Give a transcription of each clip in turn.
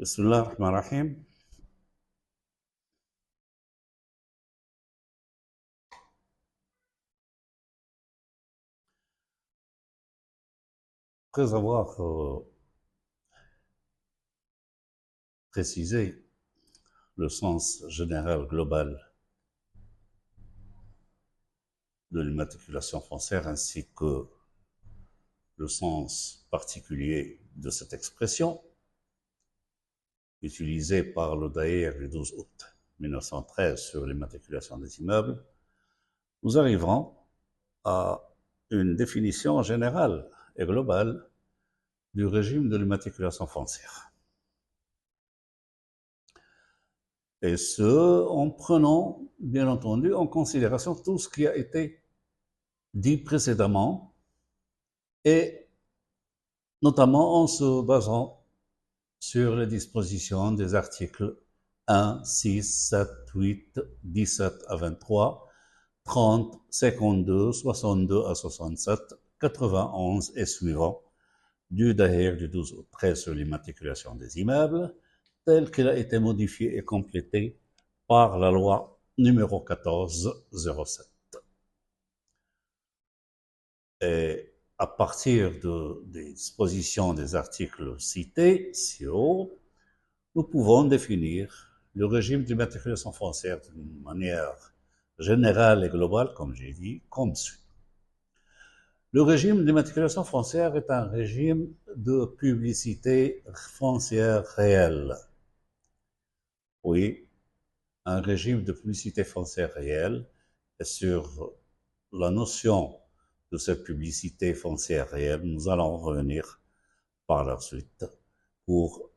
بسم الله الرحمن الرحيم. Après avoir précisé le sens général global de l'immatriculation foncière ainsi que le sens particulier de cette expression, utilisée par le Daïr du 12 août 1913 sur l'immatriculation des immeubles, nous arriverons à une définition générale et globale du régime de l'immatriculation foncière. Et ce, en prenant, bien entendu, en considération tout ce qui a été dit précédemment, et notamment en se basant sur les dispositions des articles 1, 6, 7, 8, 17 à 23, 30, 52, 62 à 67, 91 et suivants du Daïr du 12 août 13 sur l'immatriculation des immeubles, tel qu'il a été modifié et complété par la loi numéro 1407. Et à partir des dispositions des articles cités ci haut, nous pouvons définir le régime d'immatriculation foncière d'une manière générale et globale, comme j'ai dit, comme suit. Le régime d'immatriculation foncière est un régime de publicité foncière réelle. Oui, un régime de publicité foncière réelle, et sur la notion de cette publicité foncière réelle, nous allons revenir par la suite pour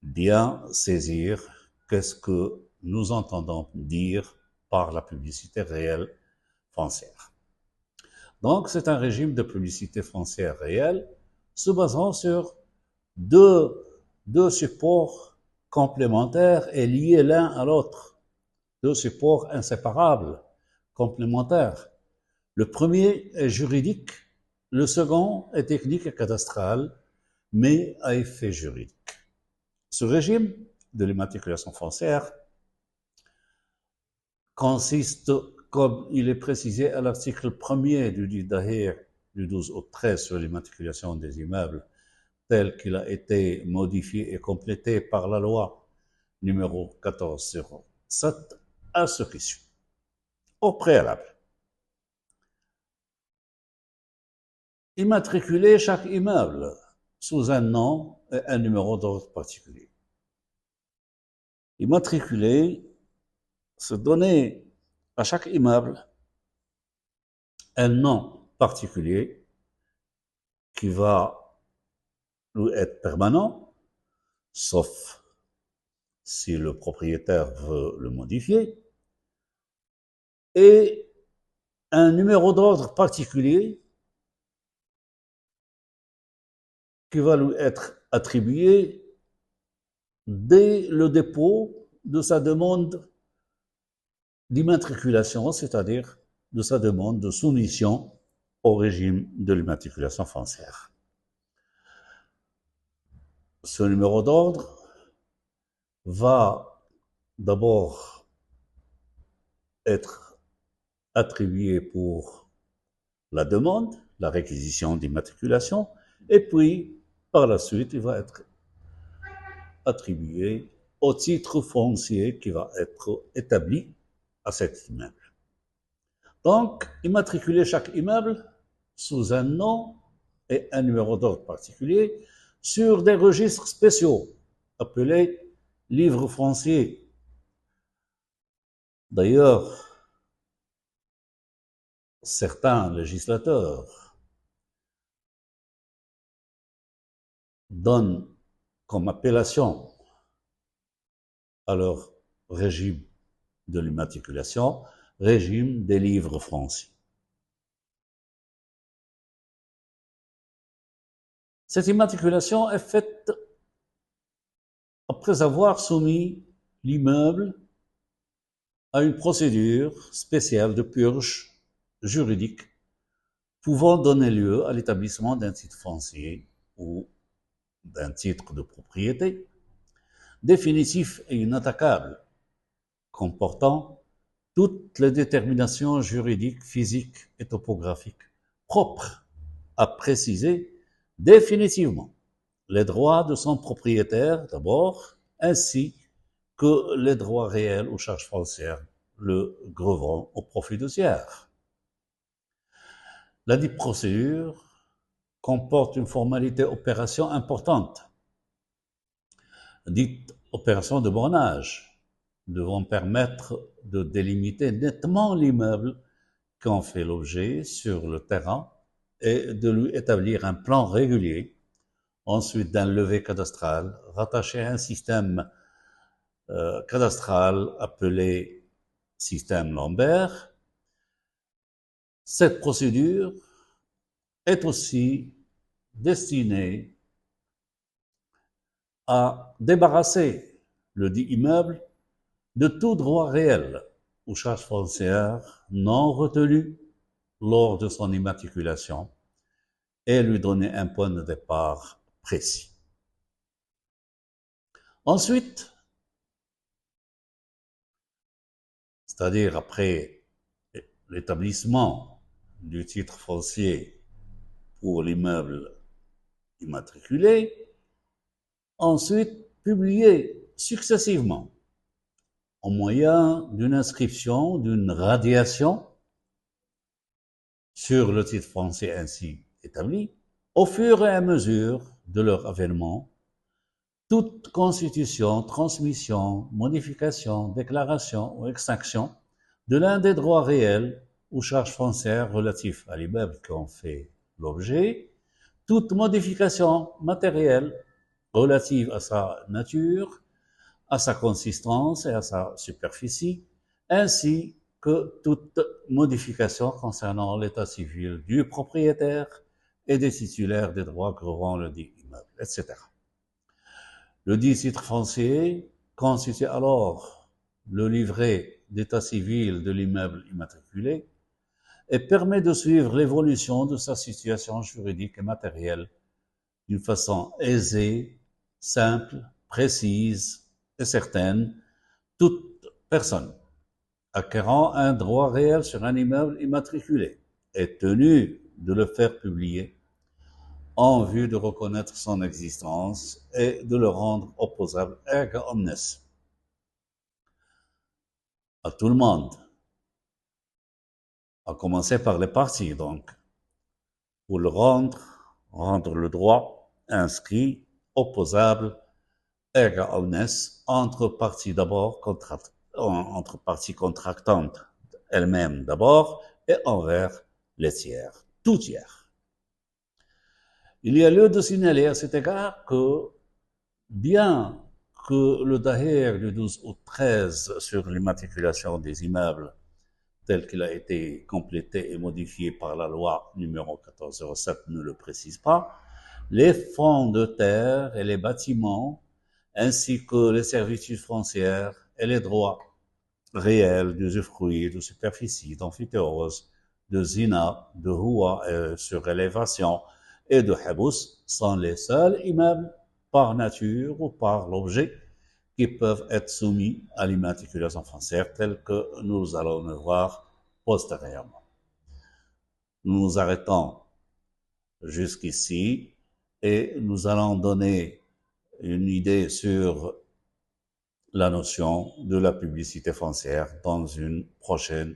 bien saisir qu'est-ce que nous entendons dire par la publicité réelle foncière. Donc, c'est un régime de publicité foncière réelle se basant sur deux supports complémentaires et liés l'un à l'autre, deux supports inséparables, complémentaires. Le premier est juridique, le second est technique et cadastral, mais à effet juridique. Ce régime de l'immatriculation foncière consiste, comme il est précisé à l'article 1er du Daïr du 12 août 13 sur l'immatriculation des immeubles, tel qu'il a été modifié et complété par la loi numéro 1407, à ce qui suit. Au préalable, immatriculer chaque immeuble sous un nom et un numéro d'ordre particulier. Immatriculer, c'est donner à chaque immeuble un nom particulier qui va lui être permanent, sauf si le propriétaire veut le modifier, et un numéro d'ordre particulier qui va lui être attribué dès le dépôt de sa demande d'immatriculation, c'est-à-dire de sa demande de soumission au régime de l'immatriculation foncière. Ce numéro d'ordre va d'abord être attribué pour la demande, la réquisition d'immatriculation, et puis par la suite, il va être attribué au titre foncier qui va être établi à cet immeuble. Donc, immatriculer chaque immeuble sous un nom et un numéro d'ordre particulier sur des registres spéciaux appelés livres fonciers. D'ailleurs, certains législateurs donnent comme appellation à leur régime de l'immatriculation, régime des livres fonciers. Cette immatriculation est faite après avoir soumis l'immeuble à une procédure spéciale de purge juridique pouvant donner lieu à l'établissement d'un titre foncier ou d'un titre de propriété, définitif et inattaquable, comportant toutes les déterminations juridiques, physiques et topographiques propres à préciser définitivement les droits de son propriétaire d'abord, ainsi que les droits réels aux charges foncières le grevant au profit de tiers. La dite procédure comporte une formalité opération importante, dite opération de bornage, devant permettre de délimiter nettement l'immeuble qu'en fait l'objet sur le terrain et de lui établir un plan régulier, ensuite d'un levé cadastral rattaché à un système cadastral appelé système Lambert. Cette procédure est aussi destinée à débarrasser le dit immeuble de tout droit réel aux charges foncières non retenues lors de son immatriculation et lui donner un point de départ précis. Ensuite, c'est-à-dire après l'établissement du titre foncier pour l'immeuble immatriculé, ensuite publié successivement au moyen d'une inscription, d'une radiation sur le titre foncier ainsi établi, au fur et à mesure de leur avènement, toute constitution, transmission, modification, déclaration ou extinction de l'un des droits réels ou charges foncières relatifs à l'immeuble qui en fait l'objet, toute modification matérielle relative à sa nature, à sa consistance et à sa superficie, ainsi que toute modification concernant l'état civil du propriétaire et des titulaires des droits grevant le dit immeuble, etc. Le dit titre foncier constitue alors le livret d'état civil de l'immeuble immatriculé et permet de suivre l'évolution de sa situation juridique et matérielle d'une façon aisée, simple, précise et certaine. Toute personne acquérant un droit réel sur un immeuble immatriculé est tenue de le faire publier en vue de reconnaître son existence et de le rendre opposable erga omnes à tout le monde, à commencer par les parties donc, pour le rendre le droit inscrit, opposable erga omnes entre parties d'abord, entre parties contractantes elles-mêmes d'abord et envers les tiers, tout tiers. Il y a lieu de signaler à cet égard que, bien que le Daher du 12 août 13 sur l'immatriculation des immeubles tel qu'il a été complété et modifié par la loi numéro 1407 ne le précise pas, les fonds de terre et les bâtiments, ainsi que les servitudes foncières et les droits réels d'usufruit, de superficie, d'amphithéose, de zina, de houa sur élévation et de habous sont les seuls immeubles par nature ou par l'objet qui peuvent être soumis à l'immatriculation foncière telle que nous allons le voir postérieurement. Nous nous arrêtons jusqu'ici et nous allons donner une idée sur la notion de la publicité foncière dans une prochaine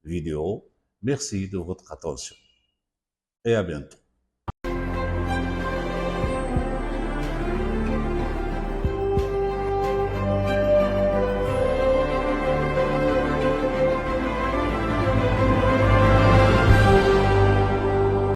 vidéo. Merci de votre attention et à bientôt.